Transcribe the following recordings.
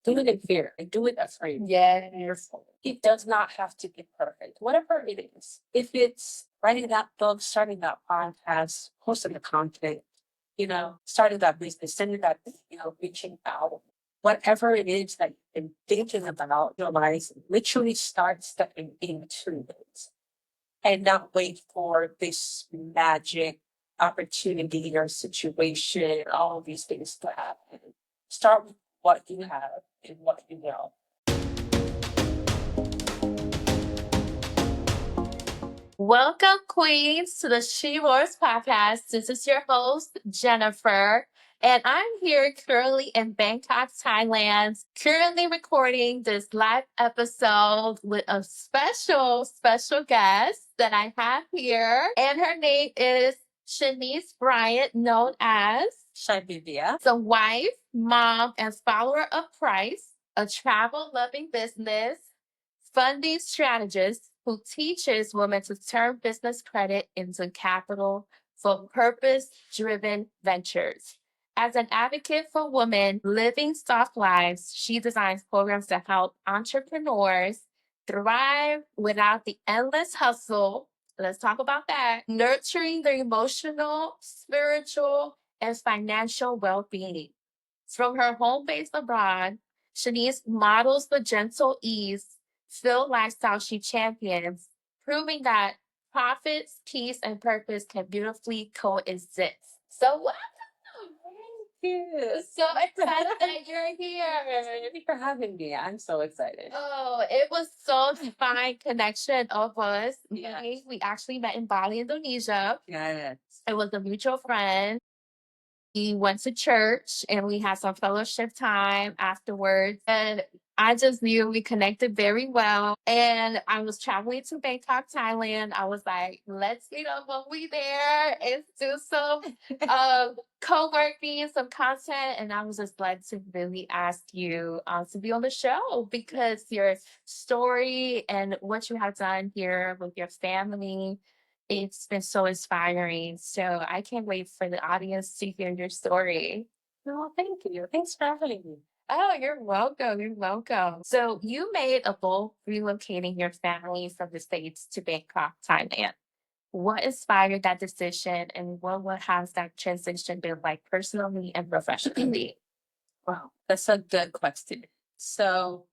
Do it in fear and do it afraid. Yes. It does not have to be perfect, whatever it is. If it's writing that book, starting that podcast, posting the content, starting that business, sending that, reaching out, whatever it is that you've been thinking about your life, literally start stepping into it and not wait for this magic opportunity or situation, all of these things to happen. Start with what you have and what you know. Welcome, Queens, to the She Wars podcast. This is your host, Jenifer, and I'm here currently in Bangkok, Thailand, currently recording this live episode with a special guest that I have here. And her name is Shenice Bryant, known as Shibivia. the wife, mom, and follower of Christ, a travel loving business funding strategist who teaches women to turn business credit into capital for purpose driven ventures. As an advocate for women living soft lives, she designs programs to help entrepreneurs thrive without the endless hustle. Let's talk about that. Nurturing their emotional, spiritual, and financial well being. From her home base abroad, Shanice models the gentle ease filled lifestyle she champions, proving that profits, peace, and purpose can beautifully coexist. So, welcome. Thank you. So excited that you're here. Thank you for having me. I'm so excited. Oh, it was so divine connection of us. Yes. We actually met in Bali, Indonesia. Yes. It was a mutual friend. We went to church and we had some fellowship time afterwards. And I just knew we connected very well. And I was traveling to Bangkok, Thailand. I was like, let's meet up when we there and do some co-working, some content. And I was just glad to really ask you to be on the show because your story and what you have done here with your family, it's been so inspiring. So I can't wait for the audience to hear your story. No, thank you. Thanks for having me. Oh, you're welcome. You're welcome. So you made a bold relocating your family from the States to Bangkok, Thailand. What inspired that decision and what has that transition been like personally and professionally? Wow, that's a good question. So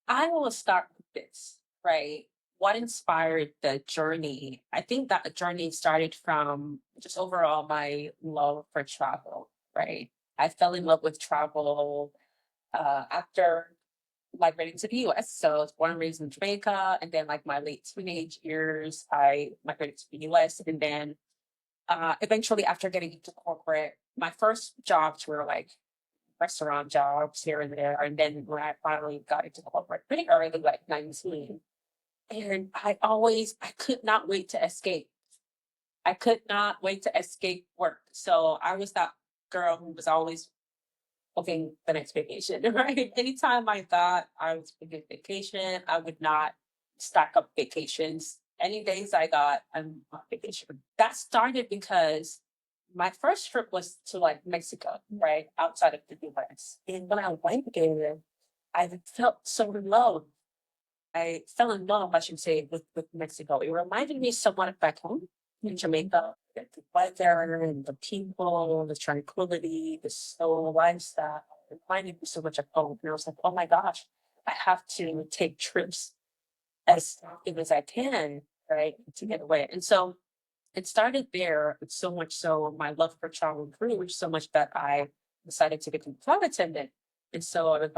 I will start with this, right? What inspired the journey? I think that journey started from just overall my love for travel, right? I fell in love with travel after migrating to the US. So I was born and raised in Jamaica. And then, like, my late teenage years, I migrated to the US. And then eventually, after getting into corporate, my first jobs were like restaurant jobs here and there. And then when I finally got into corporate pretty early, like 19, and I could not wait to escape. I could not wait to escape work. So I was that girl who was always booking the next vacation, right? Anytime I thought I was booking vacation, I would not stack up vacations. Any days I got, I'm on vacation. That started because my first trip was to like Mexico, right? Outside of the US. And when I went there, I felt so in love. I fell in love, I should say, with Mexico. It reminded me somewhat of back home in Jamaica. The weather and the people, the tranquility, the slow lifestyle. It reminded me so much of home. And I was like, oh my gosh, I have to take trips as often as I can, right, to get away. And so it started there, so much so my love for travel grew so much that I decided to become a flight attendant. And so I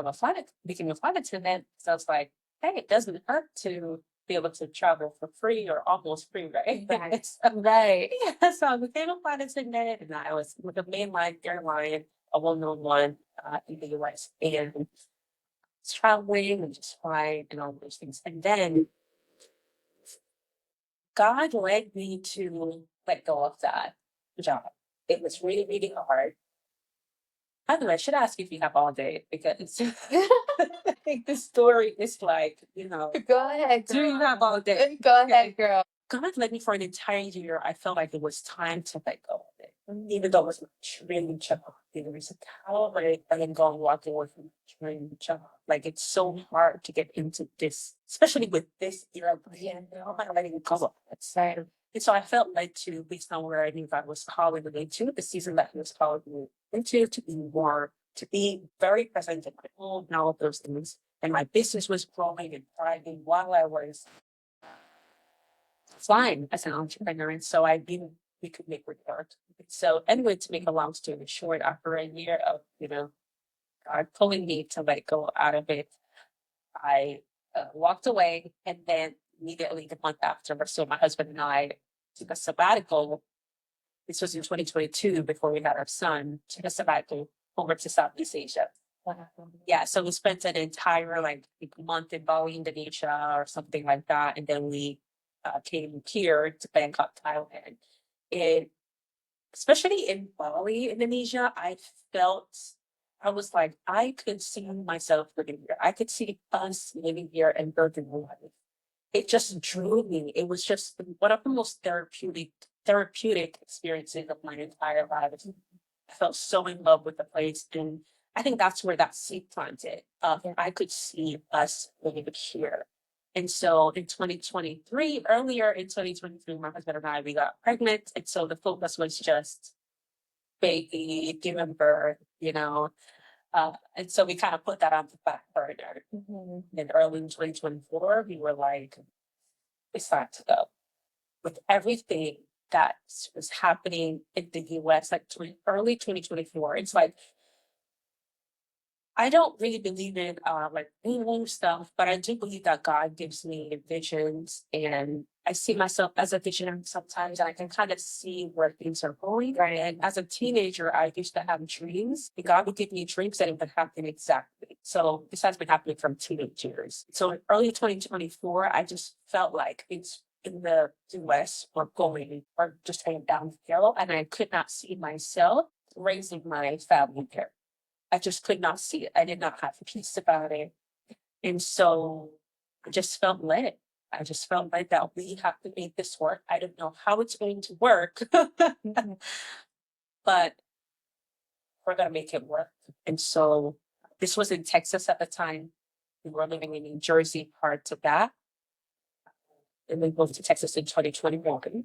became a flight attendant. So I was like, hey, it doesn't hurt to be able to travel for free or almost free, right? Right. So, Right. yeah, so I became a flight attendant and I was with a mainline airline, a well-known one in the US. And traveling and just flying and all those things. And then God led me to let go of that job. It was really, really hard. By the way, I should ask you if you have all day because I think the story is like, Go ahead, do you girl. have all day? Go Okay. ahead, girl. God led me for an entire year. I felt like it was time to let go of it. even though it was a dream job, it was a calibrate and then go and walk away from a dream job. Like it's so hard to get into this, especially with this era. Yeah, how am I letting go? It's sad. And so I felt led to, based on where I knew God was calling me into, the season that He was calling me into, to be more, to be very present in my home and all of those things. And my business was growing and thriving while I was flying as an entrepreneur. And so I knew we could make it work. So anyway, to make a long story short, after a year of, God pulling me to let go out of it, I walked away, and then immediately the month after, so my husband and I took a sabbatical. This was in 2022 before we had our son, took a sabbatical over to Southeast Asia. Yeah, so we spent an entire like month in Bali, Indonesia, or something like that, and then we came here to Bangkok, Thailand. It, especially in Bali, Indonesia, I was like, I could see myself living here. I could see us living here and building a life. It just drew me. It was just one of the most therapeutic experiences of my entire life. I felt so in love with the place, and I think that's where that seed planted. I could see us living here. And so in 2023, earlier in 2023, my husband and I, we got pregnant. And so the focus was just baby, giving birth, and so we kind of put that on the back burner. And early in 2024, we were like, it's time to go. With everything that was happening in the US, like early 2024, it's like, I don't really believe in like new stuff, but I do believe that God gives me visions, and I see myself as a visionary sometimes, and I can kind of see where things are going. Right. And as a teenager, I used to have dreams, and God would give me dreams that it would happen exactly. So this has been happening from teenage years. So in early 2024, I just felt like it's in the US or just going downhill, and I could not see myself raising my family there. I just could not see it. I did not have peace about it. And so I just felt led. I just felt like that we have to make this work. I don't know how it's going to work, but we're going to make it work. And so this was in Texas at the time. We were living in New Jersey prior to that. And we moved to Texas in 2021.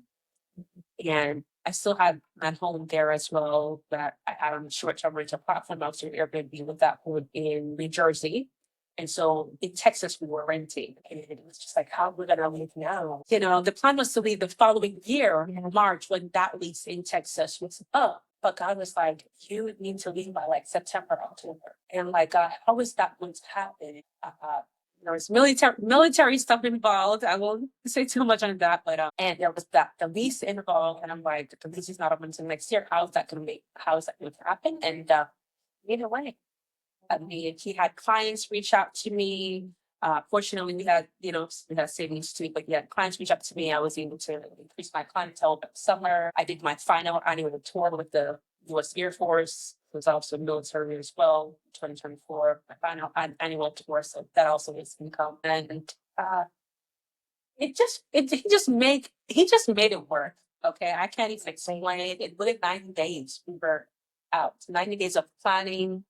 And I still had my home there as well that I had on the short-term rental platform. I was doing Airbnb with that home in New Jersey. And so in Texas, we were renting. And it was just like, how we're gonna leave now? The plan was to leave the following year in March when that lease in Texas was up. But God was like, you would need to leave by like September, October. And like, how is that going to happen? There was military stuff involved. I won't say too much on that, but and there was the lease involved, and I'm like, the lease is not up until next year. How is that going to happen? And either way, I mean, he had clients reach out to me. Fortunately, we had savings too, but yeah, clients reach out to me. I was able to increase my clientele over the summer. I did my final annual tour with the U.S. Air Force. It was also military as well, 2024, my final annual tour. So that also is income. And he just made it work. Okay. I can't even explain it. Within 90 days, we were out. 90 days of planning,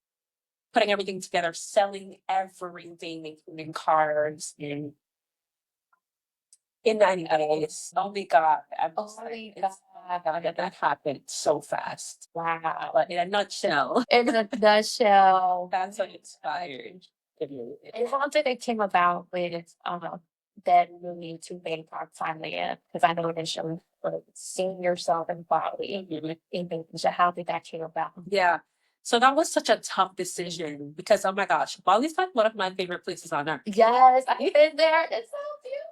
putting everything together, selling everything, including cars, in 90 days. Only God. Only God. That happened so fast. Wow. But in a nutshell. In a nutshell. That's what inspired. And how did it came about with then moving to Bangkok, Thailand? Because I know initially seeing yourself in Bali in Indonesia, how did that came about? Yeah. So that was such a tough decision because, oh my gosh, Bali's like one of my favorite places on earth. Yes, I've been there. It's so beautiful.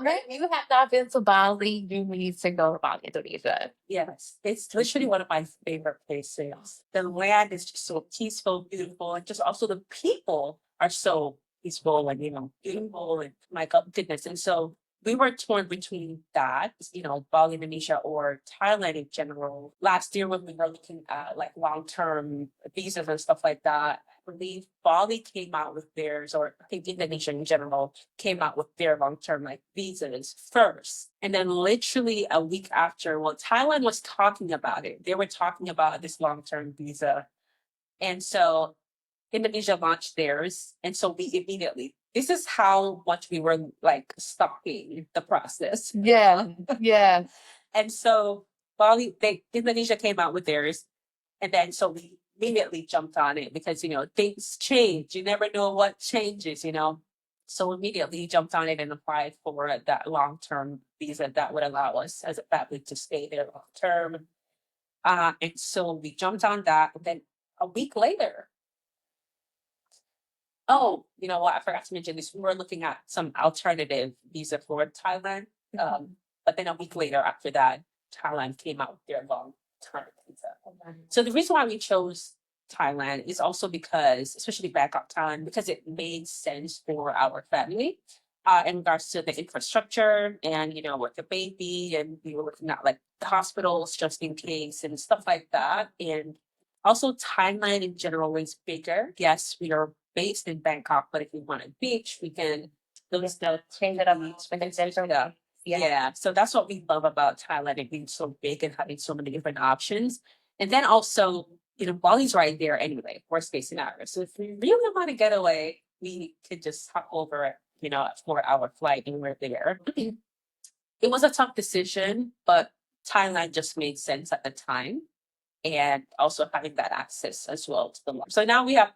Right? You have not been to Bali, you need to go to Bali, Indonesia. Yes, it's literally one of my favorite places. The land is just so peaceful, beautiful, and just also the people are so peaceful and beautiful, and my goodness. And so we were torn between that, Bali, Indonesia, or Thailand in general. Last year when we were looking at like long-term visas and stuff like that, believe Bali came out with theirs, or I think Indonesia in general came out with their long-term like visas first. And then literally a week after, well, Thailand was talking about it. They were talking about this long-term visa. And so Indonesia launched theirs. And so we immediately, this is how much we were like stopping the process. Yeah. Yeah. And so Indonesia came out with theirs. And then so we immediately jumped on it because, things change. You never know what changes. So immediately jumped on it and applied for that long-term visa that would allow us as a family to stay there long-term. And so we jumped on that. And then a week later, oh, you know what? I forgot to mention this. We were looking at some alternative visa for Thailand. But then a week later after that, Thailand came out with their long-term visa. So the reason why we chose Thailand is also because, especially Bangkok, Thailand, because it made sense for our family in regards to the infrastructure and, with the baby. And we were looking at like the hospitals just in case and stuff like that. And also Thailand in general is bigger. Yes, we are based in Bangkok, but if we want a beach, we can Change it up. yeah. So that's what we love about Thailand, it being so big and having so many different options. And then also, Bali's right there anyway, worst case scenario. So if we really want to get away, we could just hop over, a 4-hour flight and we're there. It was a tough decision, but Thailand just made sense at the time. And also having that access as well to the long. So now we have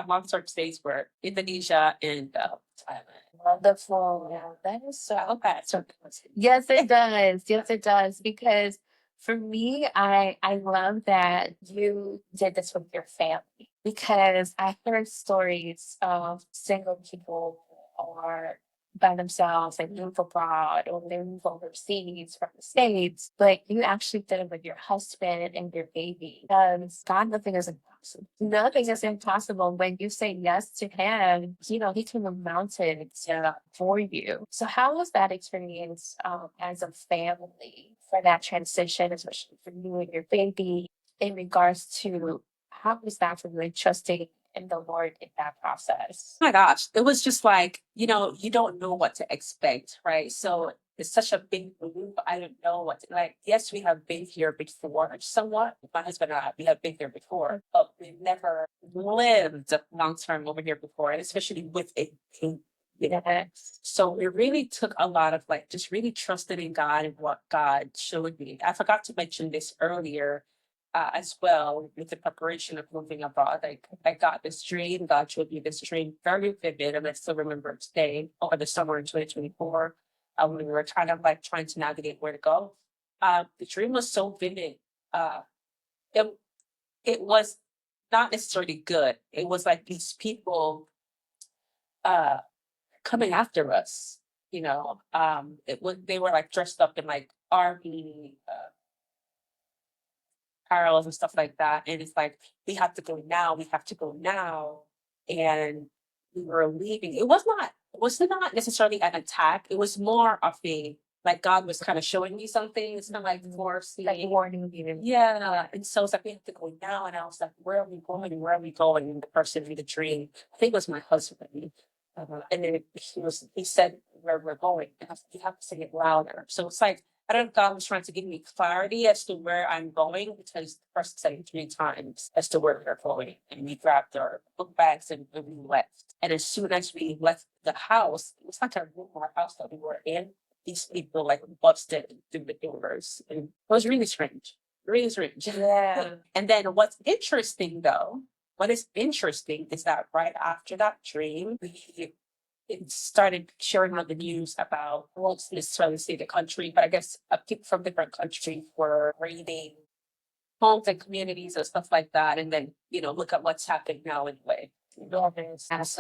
long-term stays for Indonesia and Thailand. Wonderful. Yeah, that is so. I hope that answered. Yes, it does. Yes, it does. Because for me, I love that you did this with your family, because I heard stories of single people who are by themselves and move abroad, or they move overseas from the States, but you actually did it with your husband and your baby. Because God, nothing is impossible. Nothing is impossible when you say yes to him. He can move mountains for you. So how was that experience as a family for that transition, especially for you and your baby, in regards to how was that for you trusting in the Lord in that process? Oh my gosh, it was just like, you don't know what to expect, right? So it's such a big move. I don't know what to like. Yes, we have been here before, somewhat. My husband and I, we have been here before, but we've never lived long term over here before, and especially with a baby. Yes. So it really took a lot of like just really trusting in God and what God showed me. I forgot to mention this earlier as well with the preparation of moving abroad. Like I got this dream, God showed me this dream, very vivid, and I still remember it today over the summer in 2024 when we were kind of like trying to navigate where to go. The dream was so vivid. It it was not necessarily good. It was like these people uh coming after us. They were like dressed up in like army apparels and stuff like that. And it's like, we have to go now, we have to go now. And we were leaving. It was not necessarily an attack. It was more of like God was kind of showing me something. It's not like forcing. Like warning you. Yeah. And so it's like, we have to go now. And I was like, where are we going? Where are we going? And the person in the dream, I think it was my husband. And then he said where we're going. And I was like, you have to say it louder. So it's like, I don't know if God was trying to give me clarity as to where I'm going, because the person said it 3 times as to where we're going. And we grabbed our book bags and we left. And as soon as we left the house, it was like a room or house that we were in. These people like busted through the doors. And it was really strange. Really strange. Yeah. And then what is interesting is that right after that dream, it started sharing on the news about, I won't necessarily say the country, but I guess people from different countries were raiding homes and communities and stuff like that. And then, look at what's happening now anyway. So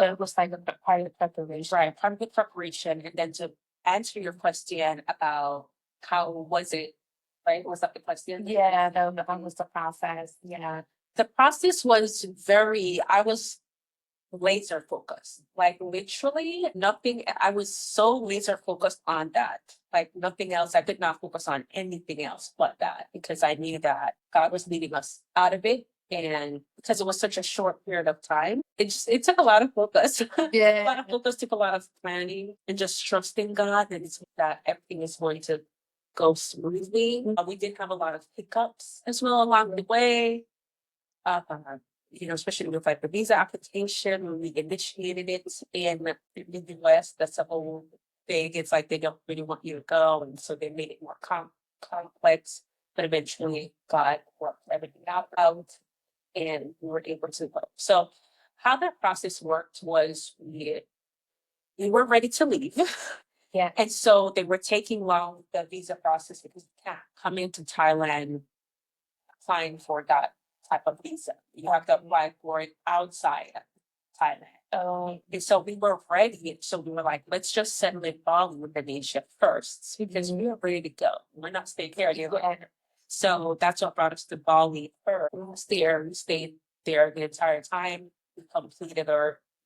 it was like a part of the preparation. Right, part of the preparation. And then to answer your question about how was it, right? Was that the question? Yeah, that was the process. Yeah. The process was I was laser focused. Like literally nothing. I was so laser focused on that. Like nothing else. I could not focus on anything else but that, because I knew that God was leading us out of it And because it was such a short period of time, it took a lot of focus. A lot of focus, took a lot of planning and just trusting God that everything is going to go smoothly. We did have a lot of hiccups as well along the way. Uh, Especially with like the visa application when we initiated it in the US, that's a whole thing. It's like they don't really want you to go, and so they made it more complex. But eventually, God worked everything out, and we were able to go. So, how that process worked was we were ready to leave. Yeah. And so they were taking long the visa process because you can't come into Thailand applying for that type of visa. You have to apply for it outside of Thailand. And so we were ready. So we were like, let's just settle in Bali with Indonesia first because we are ready to go. We're not staying here any longer. So that's what brought us to Bali first. We stayed there the entire time. We completed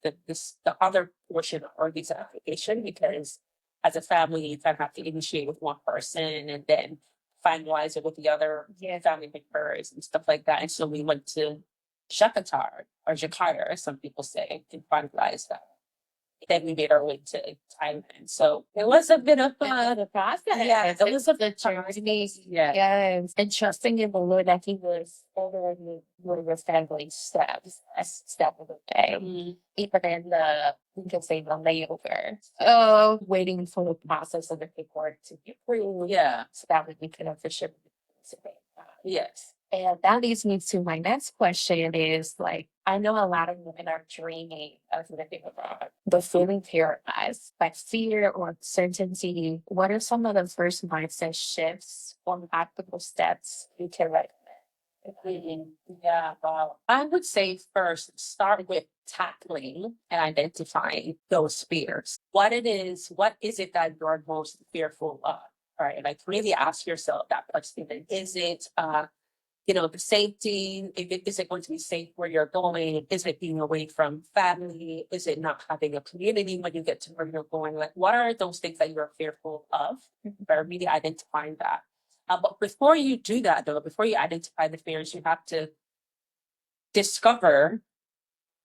the other portion of our visa application because as a family, you kind of have to initiate with one person and then finalize it with the other family members and stuff like that. And so we went to Jakarta, as some people say, to finalize that. Then we made our way to Thailand. So it was a bit of The process. yeah, it was a The journey. yeah. Yes. And trusting in the Lord that He was ordering your family steps, a step of the way. Even in you can say the layover. Waiting for the process of the paperwork to be approved. Yeah. So that we can officially. Yes. And that leads me to my next question is like, I know a lot of women are dreaming of living abroad, but feeling paralyzed by fear or uncertainty. What are some of the first mindset shifts or practical steps you can recommend? Yeah, wow. I would say first start with tackling and identifying those fears. What is it that you're most fearful of? Right. Like really ask yourself that question. Is it the safety, is it going to be safe where you're going? Is it being away from family? Is it not having a community when you get to where you're going? Like, what are those things that you're fearful of? Or really identifying that. But before you do that, though, before you identify the fears, you have to discover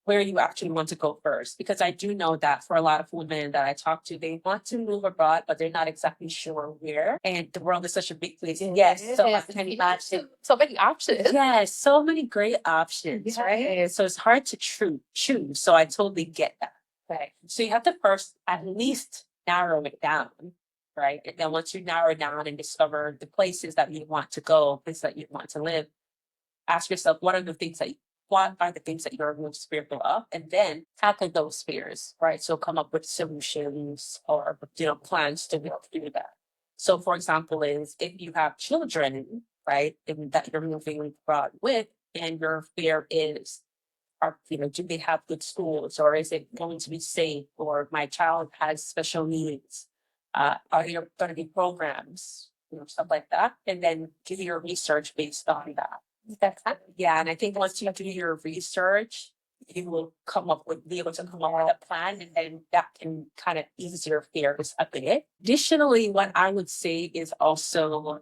where you actually want to go first. Because I do know that for a lot of women that I talk to, they want to move abroad, but they're not exactly sure where. And the world is such a big place. Yes. So I can imagine. So many options. Yes, so many great options, right? So it's hard to choose. So I totally get that. Right. So you have to first at least narrow it down, right? And then once you narrow it down and discover the places that you want to go, places that you want to live, ask yourself what are the things that you're most fearful of, and then tackle those fears, right? So come up with solutions or plans to work through that. So, for example, is if you have children, right, and that you're moving abroad with, and your fear is, do they have good schools, or is it going to be safe, or my child has special needs? Are there going to be programs, stuff like that, and then do your research based on that. Yeah, and I think once you do your research, you will be able to come up with a plan, and then that can kind of ease your fears a bit. Additionally, what I would say is also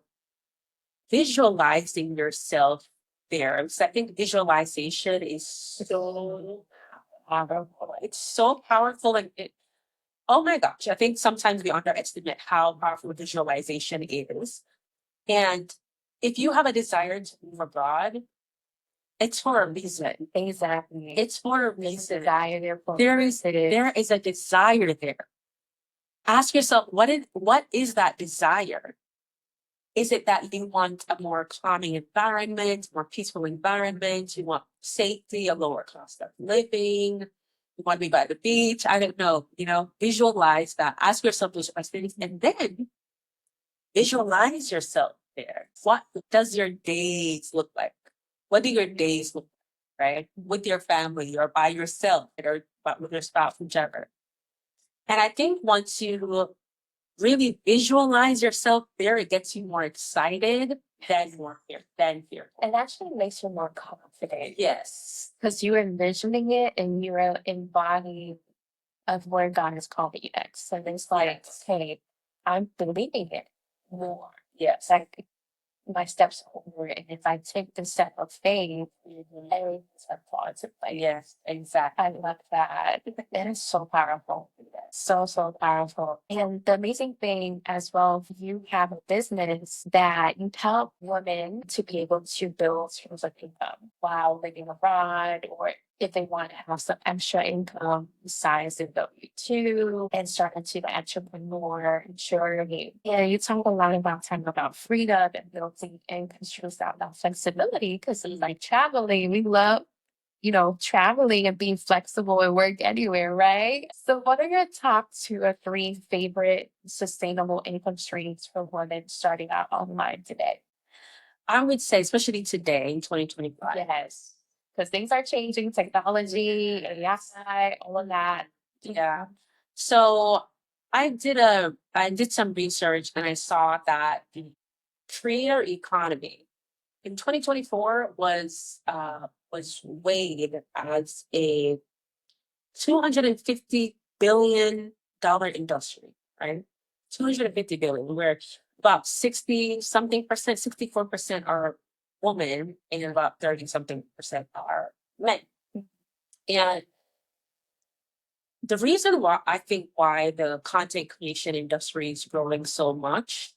visualizing yourself there. So I think visualization is so powerful. It's so powerful, and oh my gosh, I think sometimes we underestimate how powerful visualization is. And if you have a desire to move abroad, it's for a reason. Exactly. It's for a reason. There is a desire there. Ask yourself, what is that desire? Is it that you want a more calming environment, more peaceful environment? You want safety, a lower cost of living? You want to be by the beach? I don't know. Visualize that. Ask yourself those questions, and then visualize yourself there. What does your days look like? What do your days look like, right? With your family or by yourself or with your spouse, whichever. And I think once you really visualize yourself there, it gets you more excited than fearful. And actually makes you more confident. Yes. Because you're envisioning it and you're embodying of where God has called you next. So it's like, hey, I'm believing it more. Yes. Like my steps forward. And if I take the step of faith, everything's going to fall into place. Yes, exactly. I love that. That is so powerful. So, so powerful. And the amazing thing as well, you have a business that you help women to be able to build streams of income while living abroad, or if they want to have some extra income besides the W-2 and start into the entrepreneur journey. And you talk a lot about time about freedom and building income streams out that flexibility, because it's like traveling. We love traveling and being flexible and work anywhere, right? So, what are your top 2 or 3 favorite sustainable income streams for women starting out online today? I would say, especially today in 2025. Yes, because things are changing, technology, AI, all of that. Yeah. So I did some research and I saw that the creator economy in 2024 was weighed as a $250 billion industry, right? 250 billion, where about 60 something percent, 64% are women and about 30 something percent are men. And the reason why I think why the content creation industry is growing so much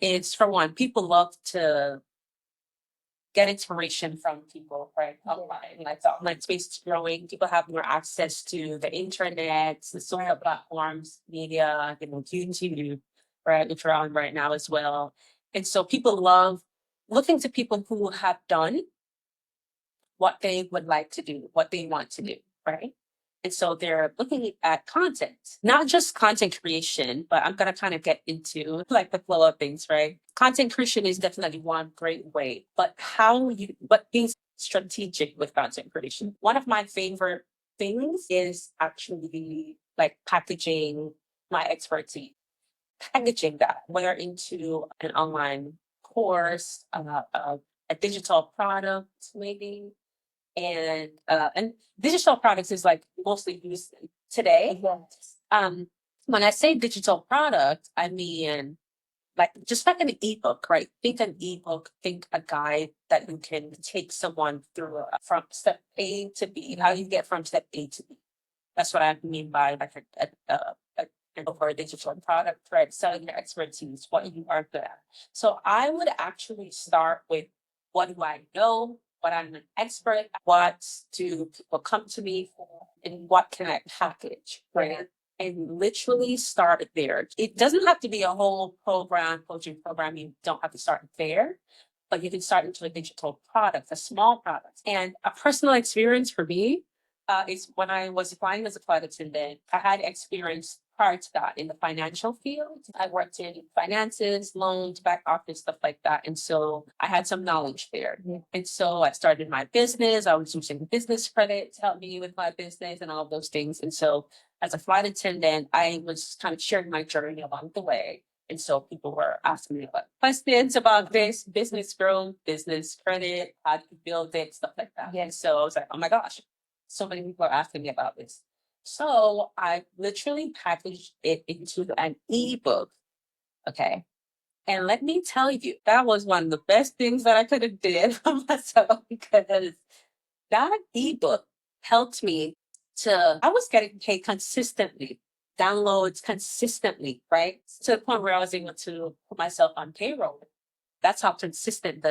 is, for one, people love to get inspiration from people, right? Online. Like the online space is growing. People have more access to the internet, the social platforms, media, YouTube, right, which we're on right now as well. And so people love looking to people who have done what they would like to do, what they want to do, right? And so they're looking at content, not just content creation, but I'm going to kind of get into like the flow of things, right? Content creation is definitely one great way, but but being strategic with content creation. One of my favorite things is actually like packaging my expertise, packaging that, whether into an online course, a digital product, maybe, and digital products is like mostly used today. Yes. When I say digital product, I mean like just like an ebook, right? Think an ebook, think a guide that you can take someone through from step A to B, how you get from step A to B. That's what I mean by like for a digital product, right? Selling your expertise, what you are good at. So I would actually start with, what do I know? What I'm an expert at? What do people come to me for? And what can I package, right? And literally start there. It doesn't have to be a whole coaching program. You don't have to start there, but you can start into a digital product, a small product. And a personal experience for me is when I was applying as a flight attendant, I had experience prior to that in the financial field. I worked in finances, loans, back office, stuff like that. And so I had some knowledge there. And so I started my business. I was using business credit to help me with my business and all of those things. And so as a flight attendant, I was kind of sharing my journey along the way. And so people were asking me about questions about this, business growth, business credit, how do you build it, stuff like that. Yeah. So I was like, oh my gosh, so many people are asking me about this. So I literally packaged it into an ebook. Okay. And let me tell you, that was one of the best things that I could have did for myself, because that ebook helped me I was getting paid consistently, downloads consistently, right? To the point where I was able to put myself on payroll. That's how consistent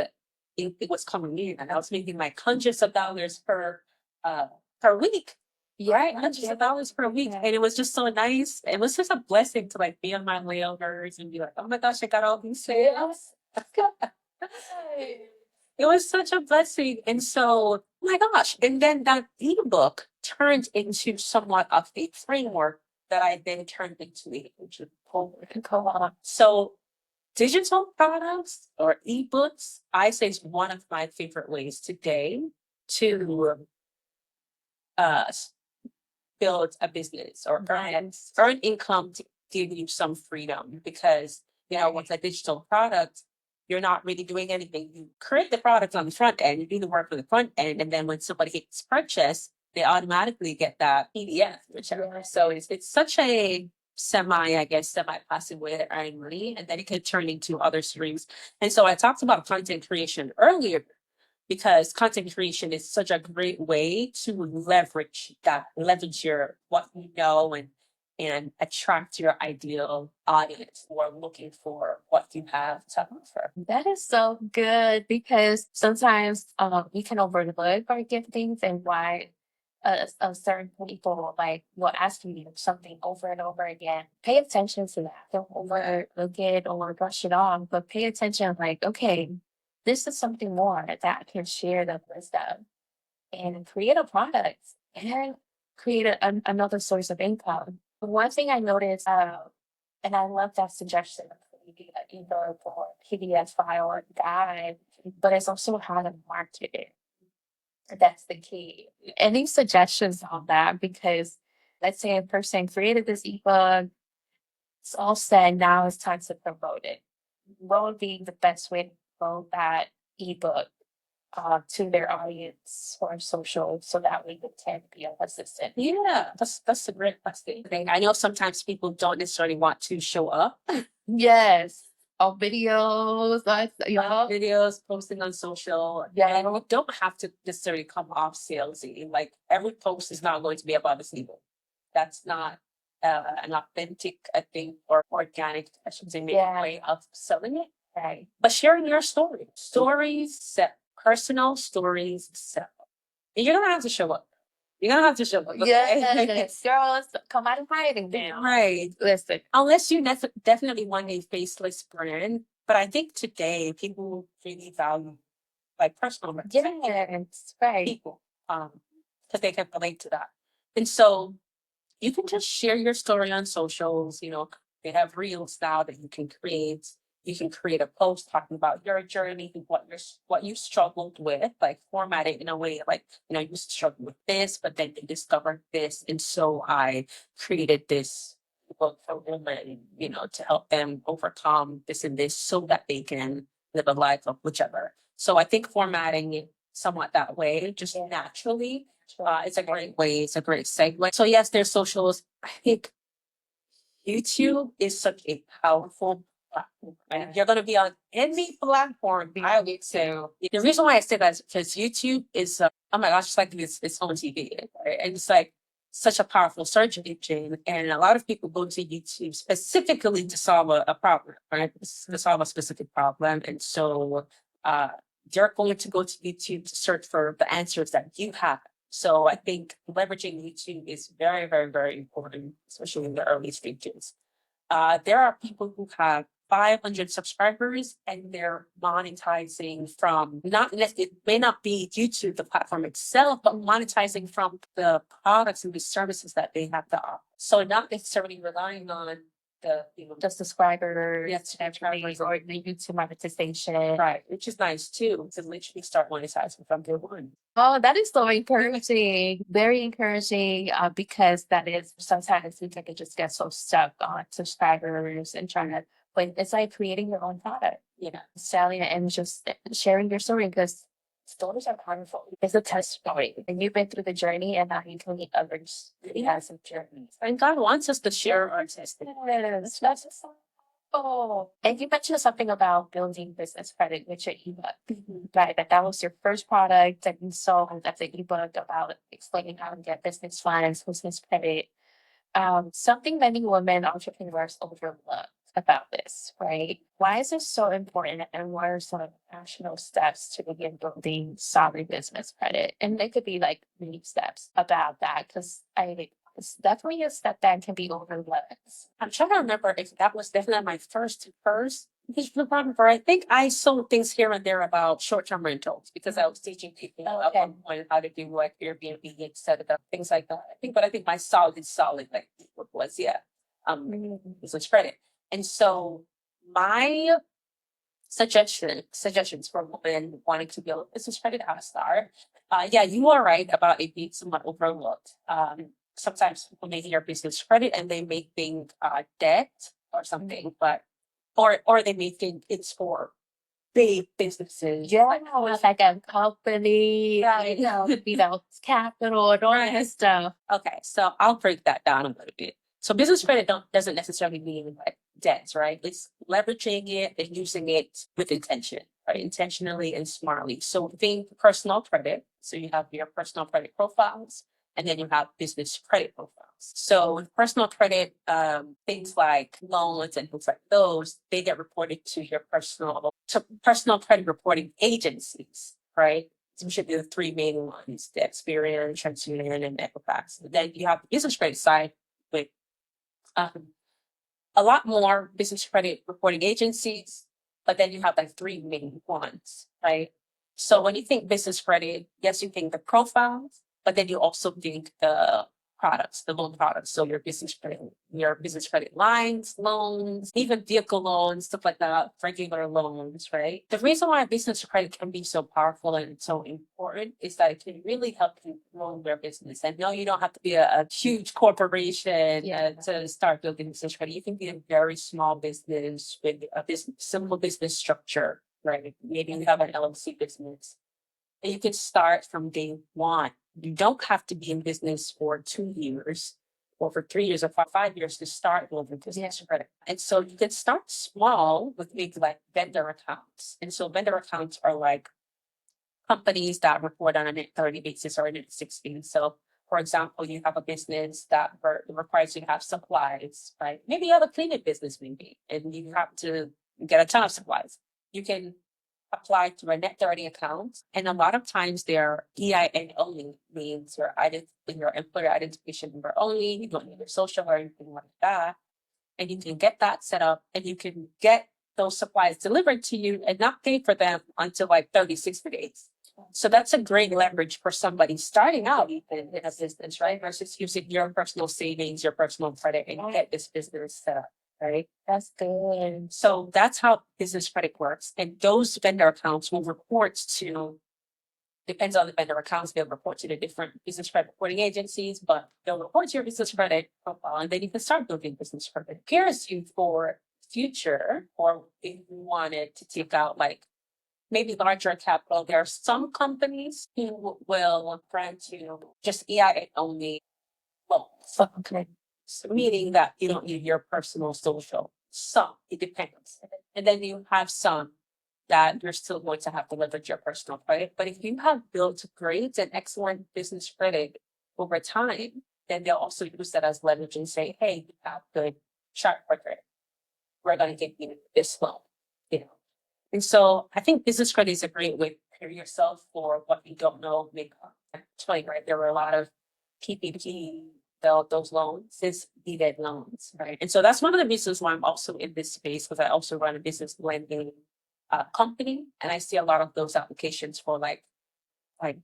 it was coming in. And I was making like hundreds of dollars per week. Right, hundreds of dollars per week. And it was just so nice. It was just a blessing to like be on my layovers and be like, oh my gosh, I got all these sales. It was such a blessing. And so, oh my gosh. And then that ebook turned into somewhat of a framework that I then turned into a co-op. So digital products or ebooks, I say, is one of my favorite ways today to build a business or earn income to give you some freedom, because with a digital product, you're not really doing anything. You create the product on the front end, you do the work for the front end, and then when somebody hits purchase, they automatically get that PDF, whichever. So it's such a semi passive way to earn money, and then it can turn into other streams. And so I talked about content creation earlier because content creation is such a great way to leverage your what you know and attract your ideal audience who are looking for what you have to offer. That is so good because sometimes we can overlook our giftings and why certain people like will ask you something over and over again. Pay attention to that. Don't overlook it or brush it off, but pay attention. Like, okay, this is something more that I can share the wisdom and create a product and create another source of income. One thing I noticed, and I love that suggestion of maybe an ebook or PDF file or guide, but it's also how to market it. That's the key. Any suggestions on that? Because let's say a person created this ebook, it's all said, now it's time to promote it. What would be the best way to promote that ebook to their audience or social so that way they can be consistent? Yeah, that's a great question. I know sometimes people don't necessarily want to show up. Yes. All videos, yeah. Videos, posting on social. Yeah. And we don't have to necessarily come off salesy. Like every post is not going to be about this ebook. That's not an authentic, I think, or organic, I should say, way of selling it. Right. But sharing your story. Stories sell. Personal stories sell. And you're gonna have to show up. You're gonna have to show up. Okay? Yes, girls, come out of hiding now. Right. Listen. Unless you definitely want a faceless brand. But I think today people really value like personal Yes, right. people. Because they can relate to that. And so you can just share your story on socials. You know, they have reels now that you can create. You can create a post talking about your journey, what you struggled with, like format it in a way like, you know, you struggled with this, but then you discovered this. And so I created this book for women, you know, to help them overcome this and this so that they can live a life of whichever. So I think formatting it somewhat that way, just naturally, it's a great way. It's a great segue. So yes, there's socials. I think YouTube is such a powerful platform. And you're going to be on any platform. I would say the reason why I say that is because YouTube is, oh my gosh, it's like it's on TV, right? And it's like such a powerful search engine. And a lot of people go to YouTube specifically to solve a problem, right? To solve a specific problem. And so they're going to go to YouTube to search for the answers that you have. So I think leveraging YouTube is very, very, very important, especially in the early stages. There are people who have 500 subscribers and they're monetizing from it may not be YouTube, the platform itself, but monetizing from the products and the services that they have to offer. So not necessarily relying on the subscribers, or the YouTube monetization, right? Which is nice too, to literally start monetizing from day one. Oh, that is so encouraging. Very encouraging, because that is sometimes we can just get so stuck on subscribers and trying to, but it's like creating your own product, you know, selling it and just sharing your story because stories are powerful. It's a testimony, and you've been through the journey, and now you can meet others who have some journeys. And God wants us to share our testimony. Yes, that's so. Oh, and you mentioned something about building business credit with your ebook, right? That was your first product that you sold. That's an ebook about explaining how to get business funds, business credit. Something many women entrepreneurs overlook about this, right? Why is this so important, and what are some actionable steps to begin building solid business credit? And it could be like many steps about that, because it's definitely a step that can be overlooked. I'm trying to remember if that was definitely my first. I think I sold things here and there about short-term rentals because I was teaching people at one point how to do like Airbnb, etc., things like that. I think my solid like was business credit. And so my suggestions for women wanting to build business credit how to start. Yeah, you are right about it being somewhat overlooked. Sometimes people may hear business credit and they may think debt or something, but or they may think it's for big businesses. Yeah, like a company, capital and all that stuff. Okay, so I'll break that down a little bit. So business credit doesn't necessarily mean like debts, right? It's leveraging it and using it with intention, right? Intentionally and smartly. So think personal credit. So you have your personal credit profiles, and then you have business credit profiles. So with personal credit, things like loans and things like those, they get reported to your personal credit reporting agencies, right? So should be the three main ones: the Experian, TransUnion, and Equifax. Then you have the business credit side with um, a lot more business credit reporting agencies, but then you have like three main ones, right? So when you think business credit, yes, you think the profiles, but then you also think the products, the loan products. So your business credit lines, loans, even vehicle loans, stuff like that, regular loans, right? The reason why business credit can be so powerful and so important is that it can really help you grow your business. And no, you don't have to be a huge corporation to start building business credit. You can be a very small business with a simple business structure, right? Maybe you have an LLC business, and you can start from day one. You don't have to be in business for 2 years or for 3 years or for 5 years to start building business credit. And so you can start small with maybe like vendor accounts. And so vendor accounts are like companies that report on a net 30 basis or a net 60. So for example, you have a business that requires you to have supplies, right? Maybe you have a cleaning business, maybe, and you have to get a ton of supplies. You can apply to a net 30 account. And a lot of times they're EIN only, means your employer identification number only. You don't need your social or anything like that. And you can get that set up and you can get those supplies delivered to you and not pay for them until like 30, 60 days. So that's a great leverage for somebody starting out even in a business, right? Versus using your personal savings, your personal credit, and get this business set up. Right. That's good. So that's how business credit works. And those vendor accounts will report to, depends on the vendor accounts, they'll report to the different business credit reporting agencies, but they'll report to your business credit profile and then you can start building business credit. Prepares you for future, or if you wanted to take out like maybe larger capital. There are some companies who will grant you just EIN only loans. Okay. So meaning that you don't need your personal social. Some, it depends. And then you have some that you're still going to have to leverage your personal credit. But if you have built great and excellent business credit over time, then they'll also use that as leverage and say, hey, you have good track record. We're going to give you this loan. You know. And so I think business credit is a great way to prepare yourself for what you don't know may come. It's funny, right? There were a lot of PPP, those loans, is needed loans, right? And so that's one of the reasons why I'm also in this space, because I also run a business lending company, and I see a lot of those applications for like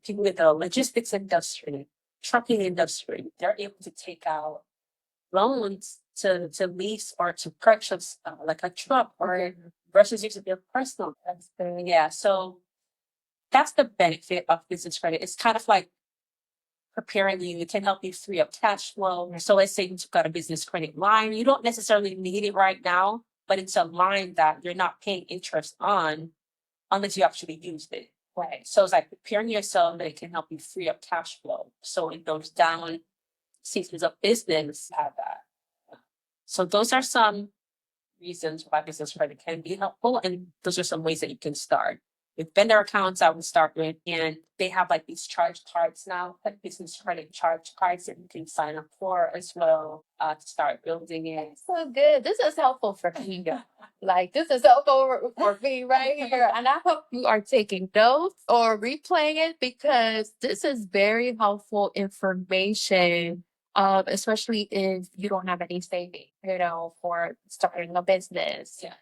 people in the logistics industry, trucking industry. They're able to take out loans to lease or to purchase like a truck or versus using their personal. Yeah. So that's the benefit of business credit. It's kind of like preparing you. It can help you free up cash flow. So let's say you've got a business credit line. You don't necessarily need it right now, but it's a line that you're not paying interest on unless you actually used it. Right. So it's like preparing yourself that it can help you free up cash flow. So in those down seasons of business, have that. So those are some reasons why business credit can be helpful. And those are some ways that you can start. With vendor accounts, I would start with, and they have like these charge cards now, like business credit charge cards that you can sign up for as well to start building it. So good. This is helpful for me. Like this is helpful for me right here. And I hope you are taking notes or replaying it because this is very helpful information. Especially if you don't have any savings, for starting a business. Yeah.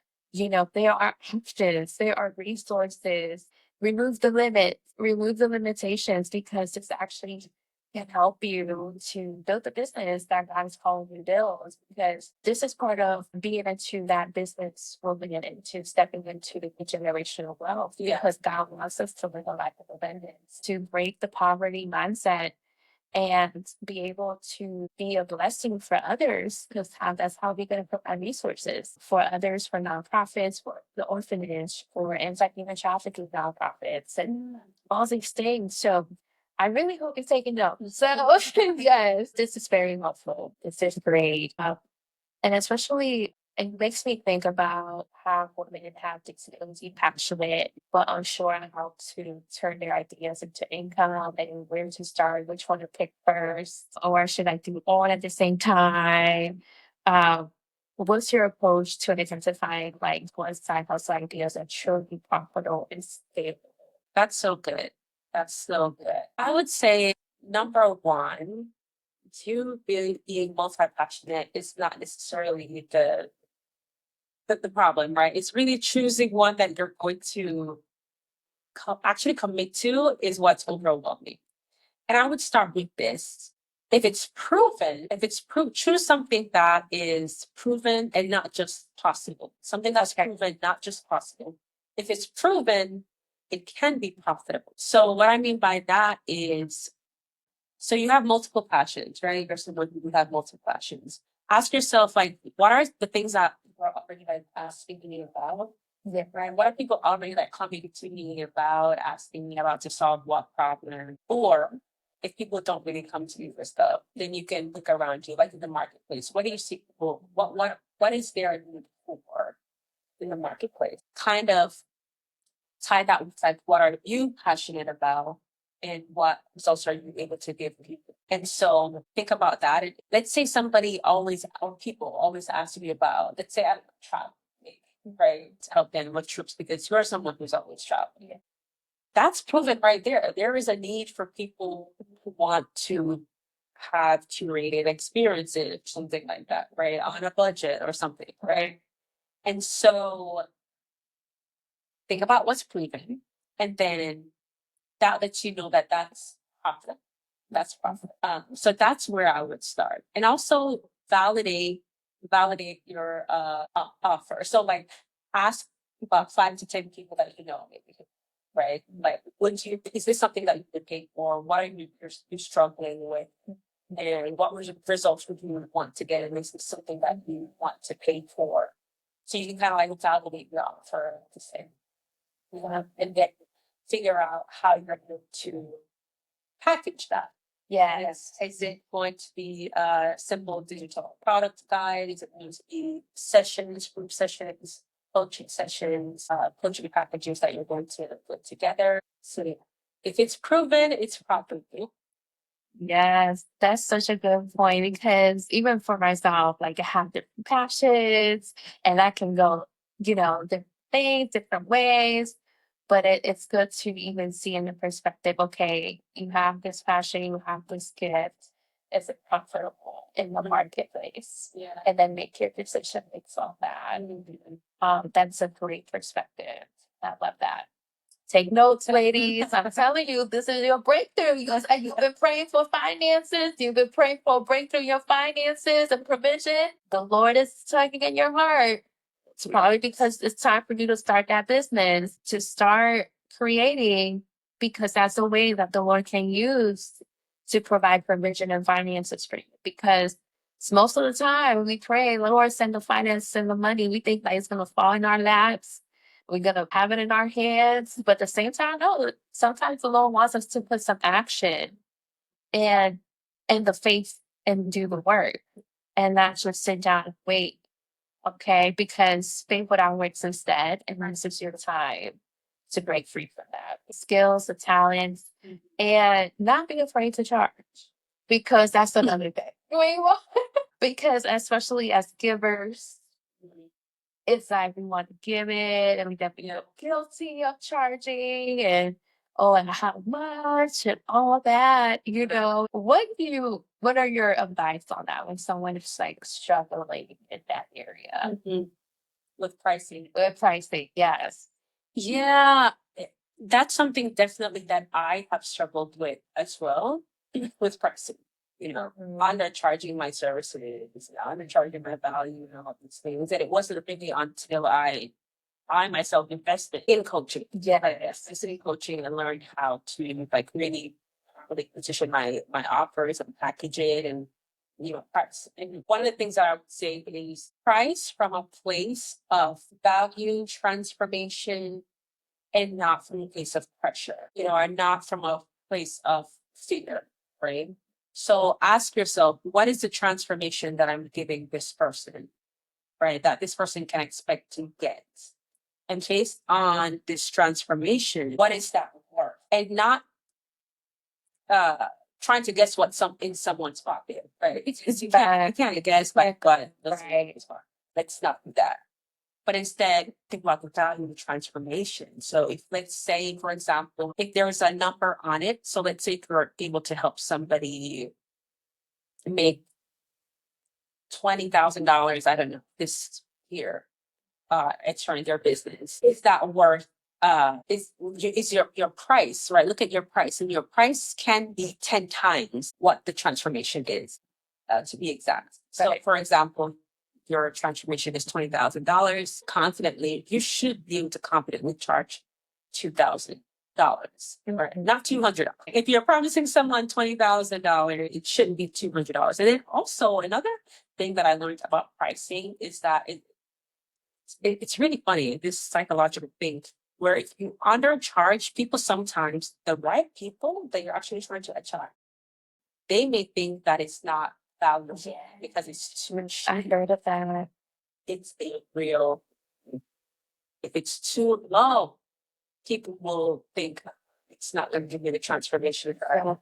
There are options, there are resources. Remove the limits, remove the limitations because this actually can help you to build the business that God is calling you to build. Because this is part of being into that business, moving it into stepping into the generational wealth. Yeah. Because God wants us to live a life of abundance, to break the poverty mindset and be able to be a blessing for others because that's how we're going to provide resources for others, for nonprofits, for the orphanage, for anti-human trafficking nonprofits, and all these things. So I really hope you're taking notes. So, yes, this is very helpful. This is great. And especially, it makes me think about how women have this ability, passionate, but unsure on how to turn their ideas into income and where to start, which one to pick first, or should I do all at the same time? Um, what's your approach to identifying like what side hustle ideas are truly profitable and stable? That's so good. That's so good. I would say number one, to being multi-passionate is not necessarily the problem, right? It's really choosing one that you're going to actually commit to is what's overwhelming. And I would start with this. If it's proven, choose something that is proven and not just possible. Something that's proven, not just possible. If it's proven, it can be profitable. So what I mean by that is, so you have multiple passions, right? You're someone who have multiple passions. Ask yourself, like, what are the things that people are already like asking me about? Yeah, right. What are people already like coming to me about, asking me about to solve what problem? Or if people don't really come to you for stuff, then you can look around you, like in the marketplace. What do you see people? What is their need for in the marketplace? Kind of tie that with like what are you passionate about and what results are you able to give people. And so think about that. And let's say somebody always or people always ask me about, let's say I'm traveling, right? To help them with trips because you're someone who's always traveling. Yeah. That's proven right there. There is a need for people who want to have curated experiences, something like that, right? On a budget or something, right? And so think about what's proven, and then that lets you know that that's profit. That's profit. So that's where I would start, and also validate your offer. So like ask about 5 to 10 people that you know, maybe, right? Like, would you? Is this something that you would pay for? What are you struggling with? And what results would you want to get? And is this something that you want to pay for? So you can kind of like validate your offer to say, and then figure out how you're going to package that. Yes. Is it going to be a simple digital product guide? Is it going to be sessions, group sessions, coaching sessions, coaching packages that you're going to put together? So if it's proven, it's profitable. Yes, that's such a good point because even for myself, like I have different passions and I can go, different things, different ways. But it's good to even see in the perspective, okay, you have this passion, you have this gift. Is it profitable in the marketplace? Yeah. And then make your decision based on that. That's a great perspective. I love that. Take notes, ladies. I'm telling you, this is your breakthrough. You've been praying for finances. You've been praying for a breakthrough in your finances and provision. The Lord is tugging in your heart. It's probably because it's time for you to start that business, to start creating, because that's the way that the Lord can use to provide provision and finances for you. Because it's most of the time when we pray, Lord, send the finances and the money, we think that it's going to fall in our laps. We're going to have it in our hands. But at the same time, no, sometimes the Lord wants us to put some action and the faith and do the work and not just sit down and wait. Okay, because faith without works instead, and this is your time to break free from that. The skills, the talents, and not be afraid to charge because that's another thing. Wait, what? Because especially as givers, it's like we want to give it and we definitely feel guilty of charging and oh and how much and all that, what are your advice on that when someone is like struggling in that area? With pricing. With pricing, yes. Yeah, that's something definitely that I have struggled with as well with pricing. Undercharging my services, undercharging my value and all these things. And it wasn't really until I myself invested in coaching. Yes, invested in coaching and learned how to like really position my offers and package it and price. And one of the things that I would say is price from a place of value, transformation, and not from a place of pressure. And not from a place of figure, right? So ask yourself, what is the transformation that I'm giving this person, right? That this person can expect to get. And based on this transformation, what is that worth? And not uh trying to guess what some in someone's pocket, right? Because you can't guess like what Right. let's not do that. But instead think about the value of the transformation. So if let's say, for example, if there's a number on it, so let's say if you're able to help somebody make $20,000, I don't know, this year, it's running their business. Is that worth is your price, right? Look at your price, and your price can be 10 times what the transformation is, to be exact. So Right. for example, your transformation is $20,000. Confidently, you should be able to confidently charge $2,000. Right? Not $200. If you're promising someone $20,000, it shouldn't be $200. And then also another thing that I learned about pricing is that it's really funny, this psychological thing where if you undercharge people, sometimes the right people that you're actually trying to attract, they may think that it's not valuable because it's too I cheap. heard of that. It's a real, if it's too low, people will think it's not going to give you the transformation. Yeah.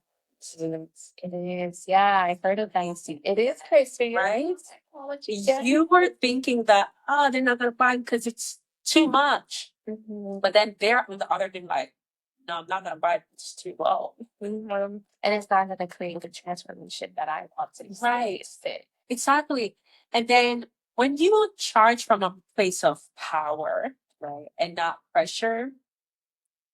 It is. Yeah, I heard of that. It is crazy. Right? Technology. Yeah. You were thinking that, oh, they're not going to buy because it's too much. Mhm. But then they're on the other hand, like, no, I'm not going to buy it. It's too low. And it's not going to create the transformation that I want to see. Right. Exactly. And then when you charge from a place of power, right, and not pressure,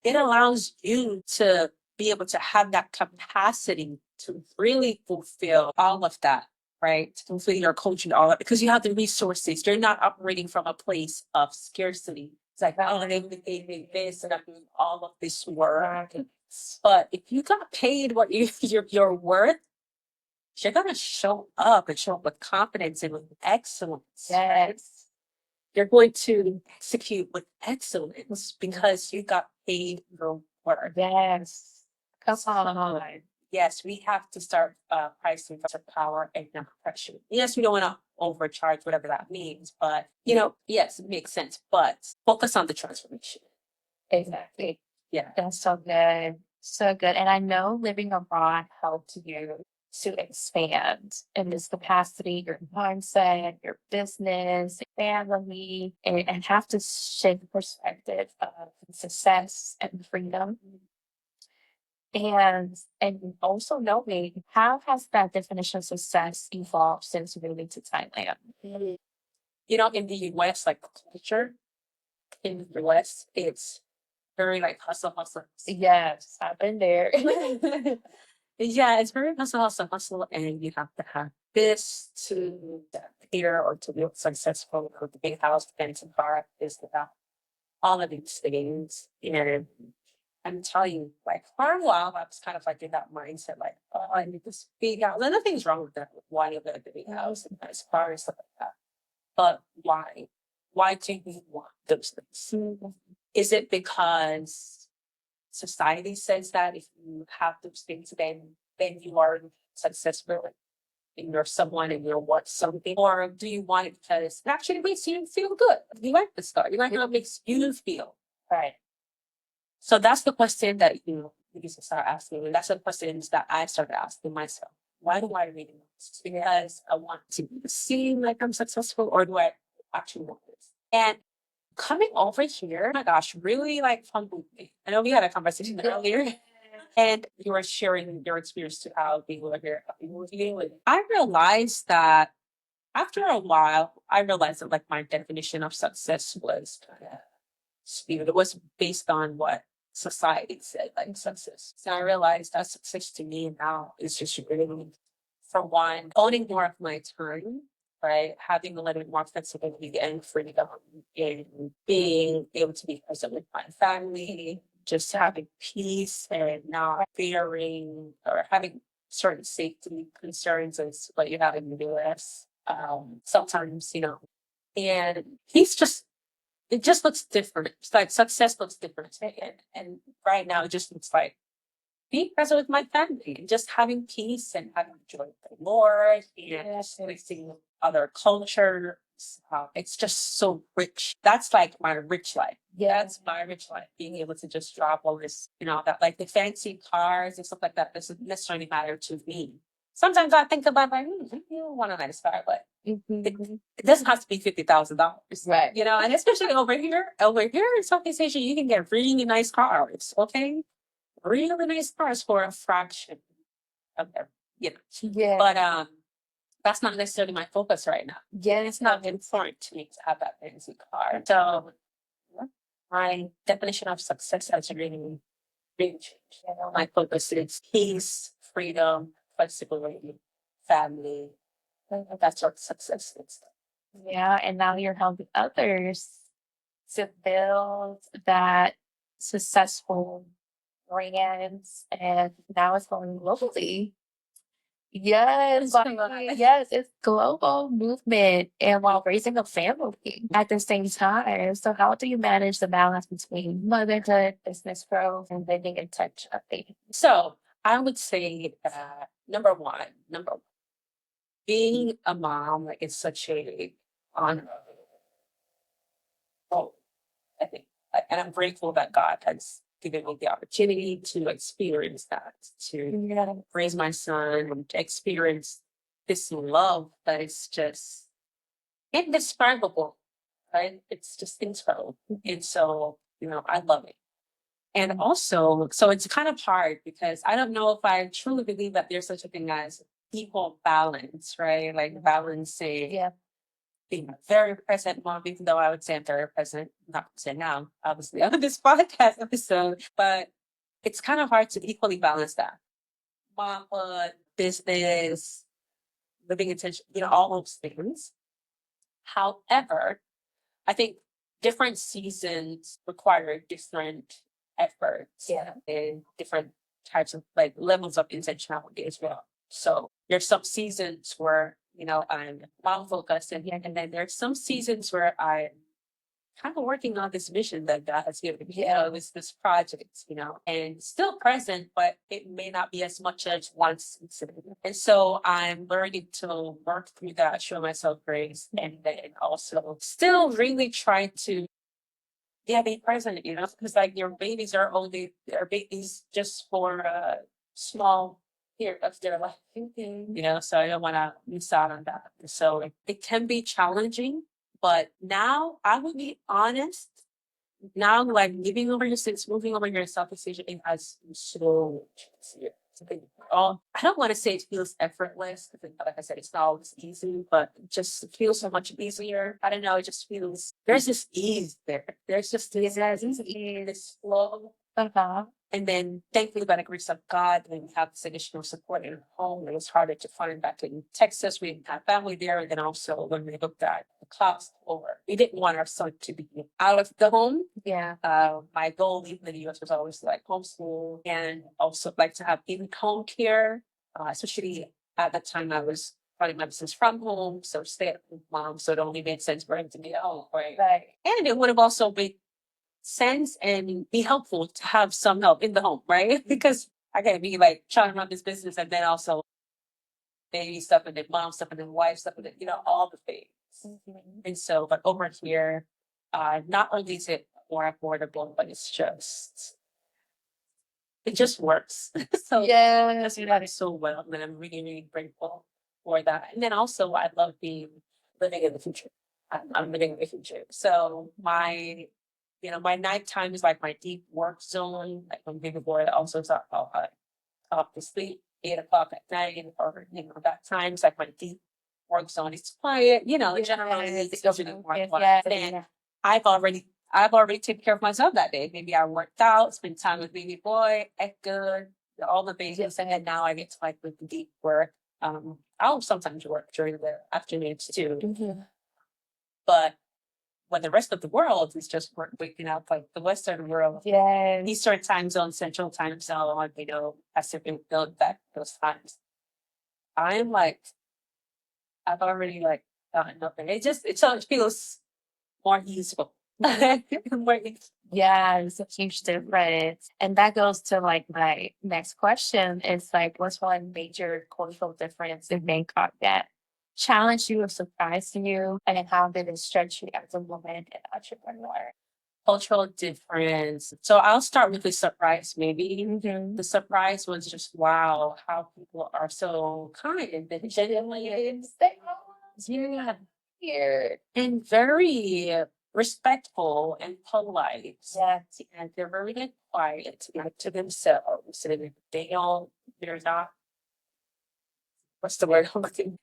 it allows you to be able to have that capacity to really fulfill all of that, right? To fulfill your coaching, all of it, because you have the resources. You're not operating from a place of scarcity. It's like, oh, they gave me this and I'm doing all of this work. But if you got paid what you're worth, you're gonna show up and show up with confidence and with excellence. Yes. You're going to execute with excellence because you got paid your work. Yes. Come on. Yes, we have to start pricing for power and not pressure. Yes, we don't want to overcharge, whatever that means, but yes, it makes sense. But focus on the transformation. Exactly. Yeah. That's so good. So good. And I know living abroad helped you to expand in this capacity, your mindset, your business, family, and have to shift the perspective of success and freedom. And also knowing how has that definition of success evolved since moving to Thailand? In the US, like culture in the US, it's very like hustle, hustle. Yes, I've been there. Yeah, it's very hustle, hustle, hustle, and you have to have this to appear or to be successful with the big house, fancy car, this, that, all of these things. And I'm telling you, like for a while, I was kind of like in that mindset, like, oh, I need this big house. And nothing's wrong with that, with wanting the big house and nice car and stuff like that. But why? Why do you want those things? Is it because society says that if you have those things, then you are successful and you're someone and you want something? Or do you want it because it actually makes you feel good? You like the star. You like how it makes you feel. Right. So that's the question that you need to start asking. And that's the questions that I started asking myself. Why do I really want this? Because I want to seem like I'm successful, or do I actually want this? And coming over here, oh my gosh, really like humbled me. I know we had a conversation earlier, and you were sharing your experience to how people were here with you. And I realized that after a while, I realized that like my definition of success was kind of skewed. It was based on what society said like success. So I realized that success to me now is just really, for one, owning more of my time, right? Having a little bit more flexibility and freedom in being able to be present with my family, just having peace and not fearing or having certain safety concerns as what you have in the US. Sometimes, and he's just it just looks different. It's like success looks different. And right now it just looks like being present with my family and just having peace and having joy with the Lord and just mixing other cultures. It's just so rich. That's like my rich life. Yeah. That's my rich life. Being able to just drop all this, that like the fancy cars and stuff like that doesn't necessarily matter to me. Sometimes I think about like, you don't want a nice car, but it doesn't have to be $50,000. Right. And especially over here in Southeast Asia, you can get really nice cars, okay? Really nice cars for a fraction of their, Yeah. But that's not necessarily my focus right now. Yeah. It's not important to me to have that fancy car. So my definition of success has really, really changed. My focus is peace, freedom, flexibility, family. That's what success is. Yeah. And now you're helping others to build that successful brands, and now it's going globally. Yes, yes, it's global movement and while raising a family at the same time. So how do you manage the balance between motherhood, business growth, and living intentionally? So I would say that number one, being a mom, like it's such a honor. Oh, I think, and I'm grateful that God has given me the opportunity to experience that, to raise my son, and to experience this love that is just indescribable, right? It's just indescribable. And so, I love it. And also, so it's kind of hard because I don't know if I truly believe that there's such a thing as equal balance, right? Like balancing being a very present mom, even though I would say I'm very present, not say now, obviously, on this podcast episode, but it's kind of hard to equally balance that. Motherhood, business, living intention, all those things. However, I think different seasons require different efforts and different types of like levels of intentionality as well. So there's some seasons where, I'm mom focused and then there's some seasons where I'm kind of working on this vision that God has given me, this project, and still present, but it may not be as much as one season. And so I'm learning to work through that, show myself grace, and then also still really try to be present, because like your babies are babies just for a small period of their life, so I don't want to miss out on that. So it can be challenging, but now I would be honest. Now, like giving over your sins, moving over your self-decision, it has so much easier. I don't want to say it feels effortless, because like I said, it's not always easy, but it just feels so much easier. I don't know, it just feels there's this ease there. There's just this ease, this flow. And then thankfully by the grace of God, we have this additional support in home. It was harder to find back in Texas. We didn't have family there. And then also when we looked at the cost over, we didn't want our son to be out of the home. Yeah. My goal leaving the US was always like homeschool and also like to have in-home care, especially at the time I was running my business from home. So stay at home mom. So it only made sense for him to be at home, right? And it would have also made sense and be helpful to have some help in the home, right? Because I gotta be like trying to run this business and then also baby stuff and then mom stuff and then wife stuff and then, all the things. And so, but over here, not only is it more affordable, but it just works. So Yes. you got it so well. And I'm really, really grateful for that. And then also I love living in the future. I'm living in the future. So my nighttime is like my deep work zone. Like when baby boy also talk about off to sleep 8 o'clock at night, or that time is like my deep work zone. It's quiet, generally it's usually more quiet. And I've already taken care of myself that day. Maybe I worked out, spent time with baby boy, ate good, all the things, and then now I get to like with the deep work. I'll sometimes work during the afternoons too. But when the rest of the world is just waking up, like the Western world, Eastern time zone, Central time zone, as if it built back those times. I'm like, I've already like gotten up, and it feels more easeful. Yeah, it's a huge difference. And that goes to like my next question is like, what's one major cultural difference in Bangkok that challenged you or surprised you? And how did it stretch you as a woman and entrepreneur? Cultural difference. So I'll start with the surprise, maybe. The surprise was just wow, how people are so kind and genuinely, yeah, Here. and very respectful and polite. Yeah. And they're very like, quiet, like to themselves. And they don't, they're not, what's the word I'm looking,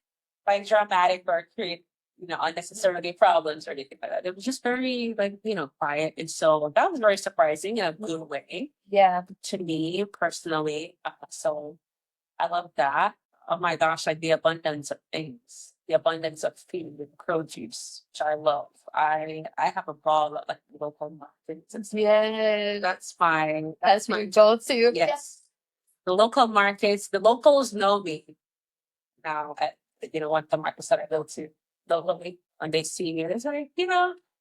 like dramatic or create, unnecessarily problems or anything like that. It was just very like, quiet. And so that was very surprising in a good way Yeah. to me personally. So I love that. Oh my gosh, like the abundance of things, the abundance of food and produce, which I love. I have a ball of like local markets. And Yeah. That's my go-to. yes. The local markets, the locals know me now at what the markets that I go to locally when they see me. It's like, and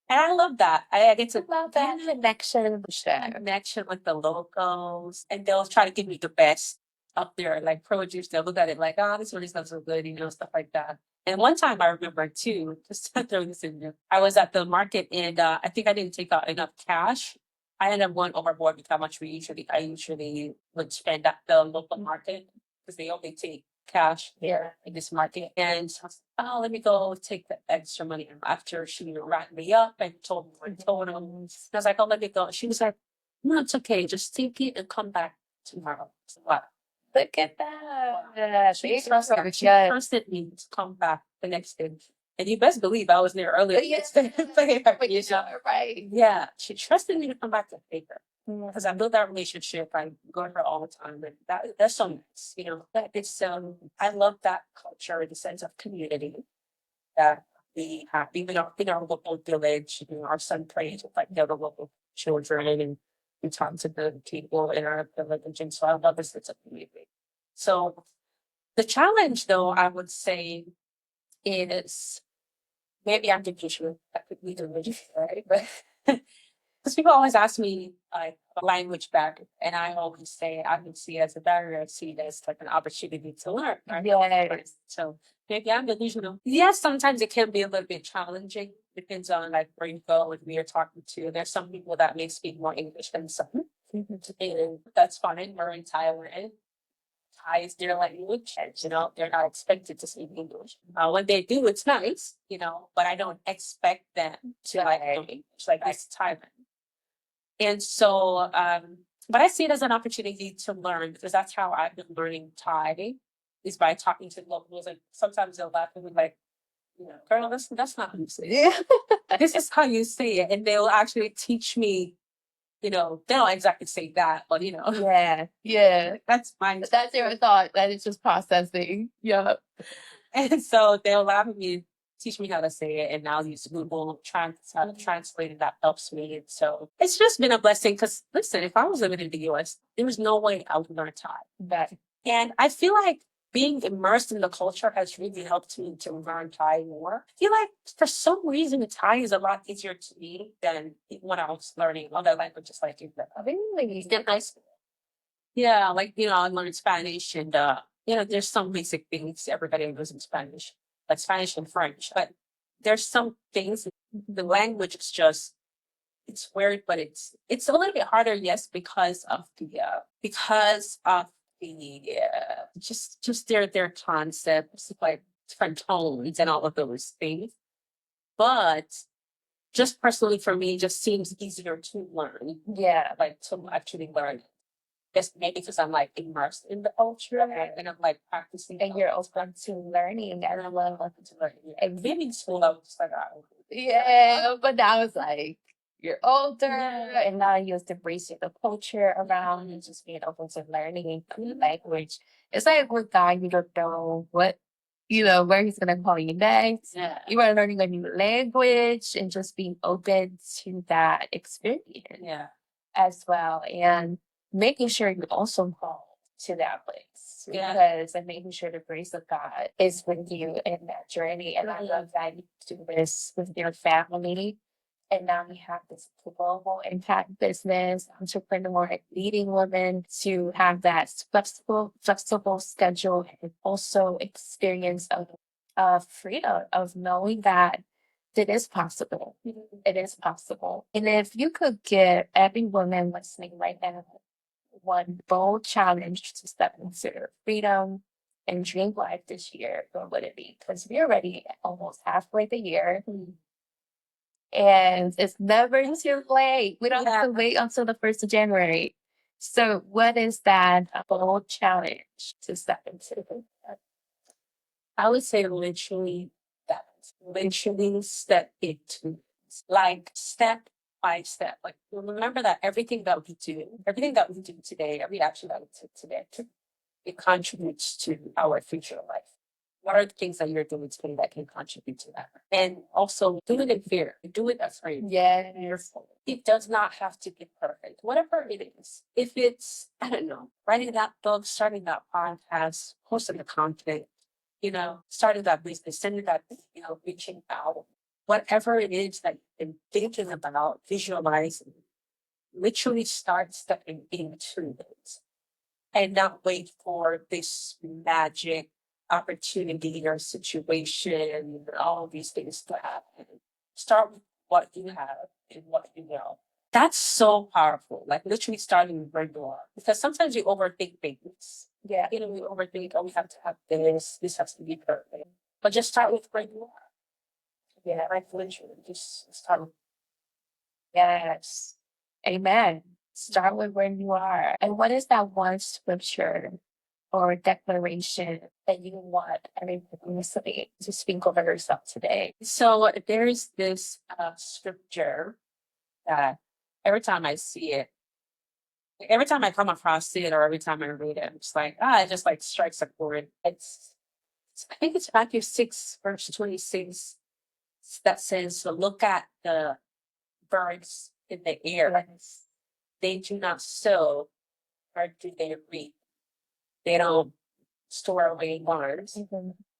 I love that. I get to Love that connection. connection with the locals and they'll try to give me the best up there, like produce. They'll look at it like, oh, this really smells so good, stuff like that. And one time I remember too, just to throw this in there, I was at the market and I think I didn't take out enough cash. I ended up going overboard with how much I usually would spend at the local market because they only take cash there in this market. And I was like, oh, let me go take the extra money. And after she wrapped me up and told me what I told them, I was like, oh, let me go. She was like, no, it's okay. Just take it and come back tomorrow. So what? Look at that. She trusted me to come back the next day. And you best believe I was there earlier. Yes. Right. Yeah, she trusted me to come back to paper because I built that relationship. I go to her all the time, and that's so nice. That it's I love that culture, the sense of community that we have. Even in our local village, our son plays with like the other local children, and we talk to the people in our village, and so I love this sense of community. So the challenge, though, I would say is maybe I'm delusional. That could be delusional, right? But because people always ask me like a language barrier, and I always say I don't see it as a barrier. I see it as like an opportunity to learn. Right? Yes. So maybe I'm delusional. Yes, sometimes it can be a little bit challenging. Depends on like where you go and who you're talking to. There's some people that may speak more English than some, and that's fine. We're in Thailand. Thai is their language, and they're not expected to speak English. When they do, it's nice, but I don't expect them to like know English. Like it's Thailand. And so, but I see it as an opportunity to learn because that's how I've been learning Thai is by talking to locals. And sometimes they'll laugh at me like, girl, that's not how you say it. This is how you say it. And they'll actually teach me, they don't exactly say that, but Yeah. Yeah. that's mine. That's your thought. That is just processing. Yeah. And so they'll allow me to teach me how to say it, and I'll use Google translating that helps me. And so it's just been a blessing because listen, if I was living in the US, there was no way I would learn Thai. But And I feel like being immersed in the culture has really helped me to learn Thai more. I feel like for some reason Thai is a lot easier to me than when I was learning other languages like really, in high school. Yeah, like I learned Spanish and there's some basic things everybody knows in Spanish, like Spanish and French. But there's some things the language is just it's weird, but it's a little bit harder, yes, because of the just their concepts, like different tones and all of those things. But just personally for me, it just seems easier to learn. Yeah, like to actually learn guess maybe because I'm like immersed in the culture and I'm like practicing. and you're open to learning. And I love to learn. And maybe in school I was just like, yeah, but now it's like you're older and now you're embracing the culture around and just being open to learning a new language. It's like with God, you don't know where he's gonna call you next. Yeah. You are learning a new language and just being open to that experience Yeah. as well. And making sure you also call to that place. Yeah. Because and making sure the grace of God is with you in that journey. And I love that you do this with your family And now we have this global impact business, entrepreneur, and leading women to have that flexible schedule and also experience of freedom, of knowing that it is possible. It is possible. And if you could give every woman listening right now one bold challenge to step into their freedom and dream life this year, what would it be? Because we're already almost halfway the year. And it's never too late. We don't have to wait until the 1st of January. So, what is that bold challenge to step into? I would say literally that. Literally step into it. Like step by step. Like remember that everything that we do today, every action that we take today, it contributes to our future life. What are the things that you're doing today that can contribute to that? And also do it in fear. Do it afraid. Yes. It does not have to be perfect. Whatever it is. If it's, I don't know, writing that book, starting that podcast, posting the content, starting that business, sending that, reaching out, whatever it is that you've been thinking about, visualizing, literally start stepping into it and not wait for this magic opportunity or situation or all of these things to happen. Start with what you have and what you know. That's so powerful. Like literally starting with where you are. Because sometimes you overthink things. Yeah. We overthink, oh, we have to have this has to be perfect. But just start with where you are. Yeah, like literally just start with. Yes. Amen. Start with where you are. And what is that one scripture or declaration that you want everybody listening to speak over yourself today? So there's this scripture that every time I see it, every time I come across it or every time I read it, it's like, it just like strikes a chord. I think it's Matthew 6, verse 26 that says, so look at the birds in the air. Yes. They do not sow or do they reap. They don't store away in barns,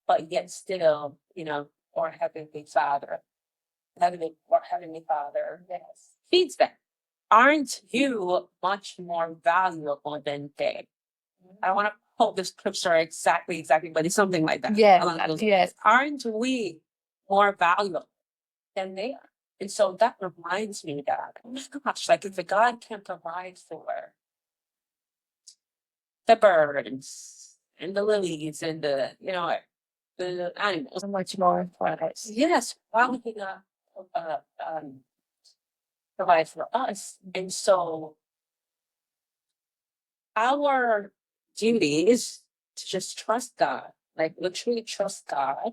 but yet still, our Heavenly Father, yes, feeds them. Aren't you much more valuable than they? I don't want to quote this scripture exactly, but it's something like that. Yes. Aren't we more valuable than they are? And so that reminds me that, oh my gosh, like if the God can provide for the birds and the lilies and the animals, So much more for us. yes, why would he not uh, um, provide for us? And so our duty is to just trust God, like literally trust God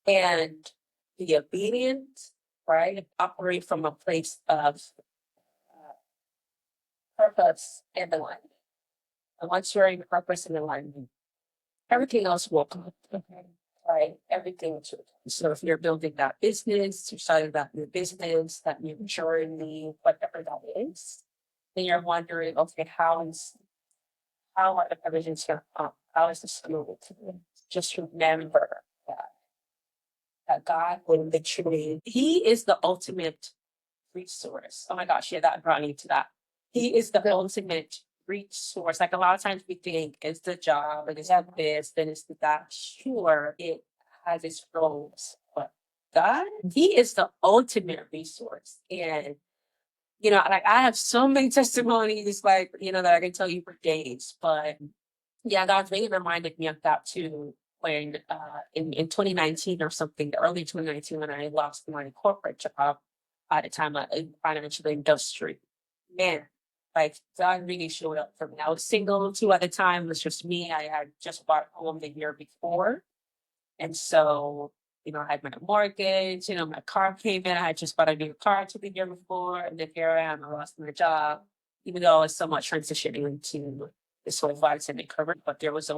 and be obedient, right? Operate from a place of purpose and alignment. And once you're in purpose and alignment, everything else will come. Right? Everything to so if you're building that business, you're starting that new business, that new journey, whatever that is, then you're wondering, okay, how are the provisions gonna come? How is this going to be? Just remember that God will literally, He is the ultimate resource. Oh my gosh, yeah, that brought me to that. He is the ultimate resource. Like a lot of times we think it's the job and it's this, then it's that. Sure, it has its roles, but God, He is the ultimate resource. And like I have so many testimonies, like, that I can tell you for days. But yeah, God really reminded me of that too when in 2019 or something, early 2019, when I lost my corporate job at the time in financial industry. Man, like God really showed up for me. I was single too at the time. It was just me. I had just bought home the year before. And so, I had my mortgage, my car payment. I had just bought a new car to the year before. And then here I am, I lost my job, even though I was somewhat transitioning into this whole vitamin career. But there was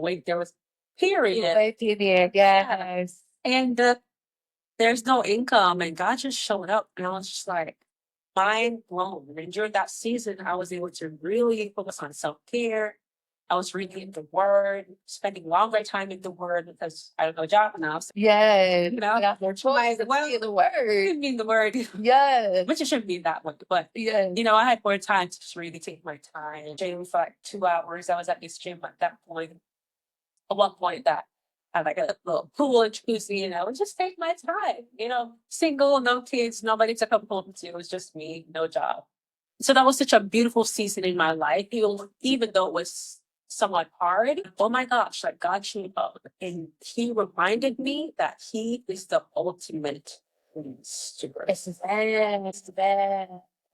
period. Wait, period. Yes. And there's no income. And God just showed up. And I was just like, mind blown. And during that season, I was able to really focus on self care, I was reading in the Word, spending longer time in the Word because I don't know job now. So, Yes. you know, I got no choice to well, be in the word. I mean the Word, Yes. which it shouldn't be that way, but Yes. you know, I had more time to just really take my time. Gym for like 2 hours. I was at this gym at that point. At one point, that had like a little pool and jacuzzi, you know, and just take my time. You know, single, no kids, nobody to come home to. It was just me, no job. So that was such a beautiful season in my life, even though it was somewhat hard. Oh my gosh, like God showed up and he reminded me that he is the ultimate steward. It's bad. It's bad.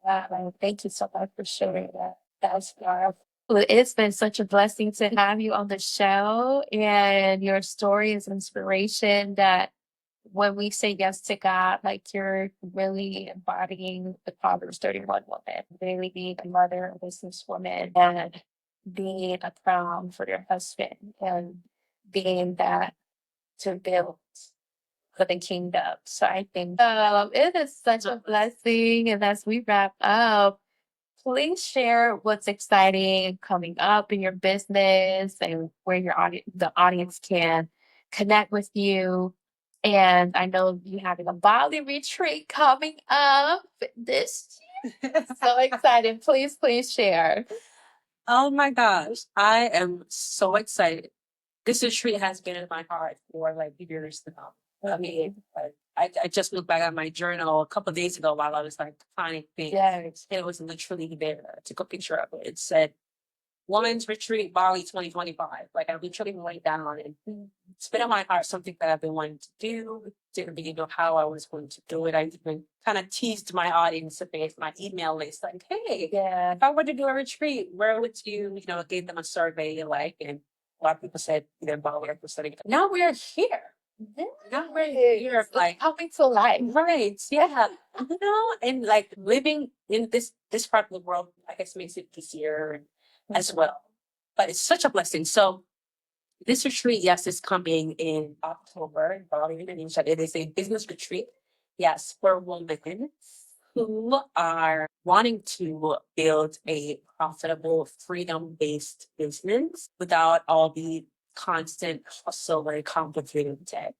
Wow. Thank you so much for sharing that. That's powerful. Well, it's been such a blessing to have you on the show, and your story is inspiration that when we say yes to God, like you're really embodying the Proverbs 31 woman, really being a mother, a businesswoman, and being a crown for your husband, and being that to build for the kingdom. So I think it is such a blessing. And as we wrap up, please share what's exciting and coming up in your business and where the audience can connect with you. And I know you having a Bali retreat coming up this year. So excited. Please share. Oh my gosh, I am so excited. This retreat has been in my heart for like years now. I mean, like, I just looked back at my journal a couple of days ago while I was like planning things. Yes. And it was literally there. I took a picture of it. It said, Women's Retreat Bali 2025. Like I literally went down on it. It's been on my heart, something that I've been wanting to do. Didn't really know how I was going to do it. I even kind of teased my audience a bit, my email list, like, hey, Yeah. if I were to do a retreat, where would you know, gave them a survey, like, and a lot of people said they're Bali or studying. Now we're here. Now we're here, It's like coming to life. right, yeah, you know, and like living in this part of the world, I guess makes it easier as well. But it's such a blessing. So this retreat, yes, is coming in October in Bali, Indonesia. It is a business retreat, yes, for women who are wanting to build a profitable, freedom-based business without all the constant hustle and complicated tech.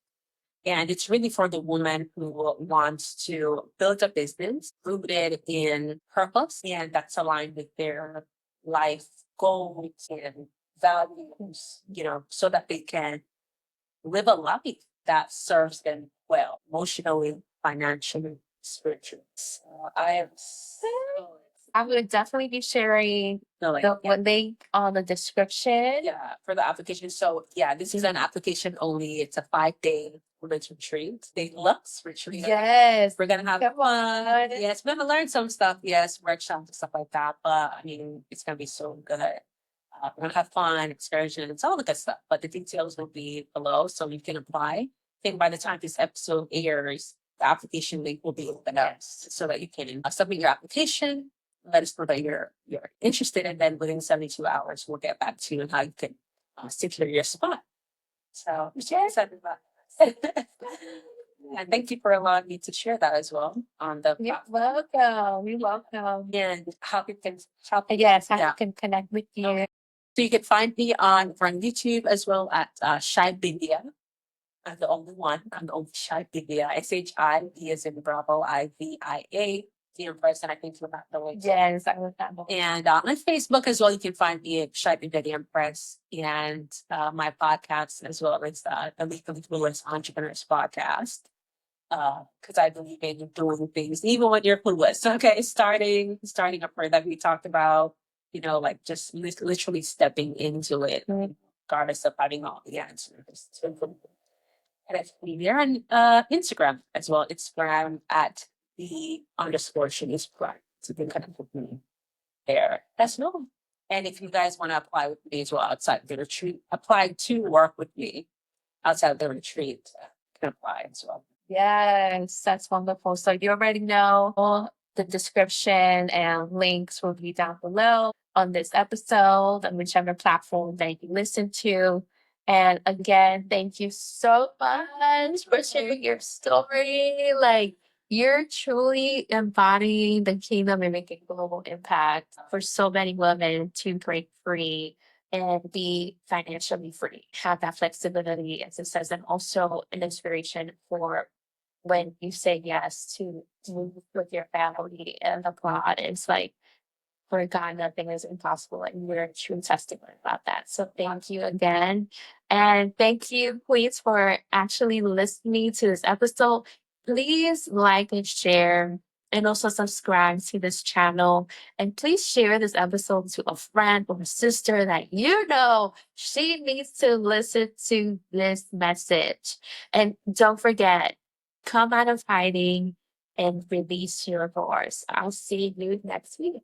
And it's really for the woman who wants to build a business rooted in purpose and that's aligned with their life goals and values, you know, so that they can live a life that serves them well, emotionally, financially, spiritually. So I am so I would definitely be sharing like, the link on the description. yeah, for the application. So yeah, this is an application only. It's a 5-day women's retreat. Deluxe retreat. Yes. We're gonna have Come on. yes, we're gonna learn some stuff, yes, workshops and stuff like that. But I mean, it's gonna be so good. We're gonna have fun, excursions, all the good stuff. But the details will be below, so you can apply. I think by the time this episode airs, the application link will be open up so that you can submit your application. Let us know that you're interested, and then within 72 hours, we'll get back to you on how you can secure your spot. So I'm so excited about that. And thank you for allowing me to share that as well on the You're platform. welcome. You're welcome. And how you can Yes, I yeah. can connect with you. So you can find me on YouTube as well at Shibivia. I'm the only one. I'm the only Shibivia. SHI as in Bravo, IVIA. The Empress, and I think you're not the way. Yes, I was not. And on Facebook as well, you can find me at Shibivia the Empress and my podcast as well as the Legally Clueless Entrepreneurs podcast. Because I believe in doing things even when you're clueless. Okay, starting a prayer that we talked about, you know, like just literally stepping into it, regardless of having all the answers. And it's there on Instagram as well. It's where I'm at the _Shenice Bryant. So you can connect with me there. That's no. And if you guys want to apply with me as well outside the retreat, apply to work with me outside the retreat, you can apply as well. Yes, that's wonderful. So you already know the description and links will be down below on this episode on whichever platform that you listen to. And again, thank you so much for sharing your story. Like you're truly embodying the kingdom and making global impact for so many women to break free and be financially free, have that flexibility and success, and also an inspiration for when you say yes to move with your family and abroad. It's like, for God, nothing is impossible. And we're a true testament about that. So thank you again. And thank you, Queens, for actually listening to this episode. Please like and share, and also subscribe to this channel. And please share this episode to a friend or a sister that you know she needs to listen to this message. And don't forget, come out of hiding and release your voice. I'll see you next week.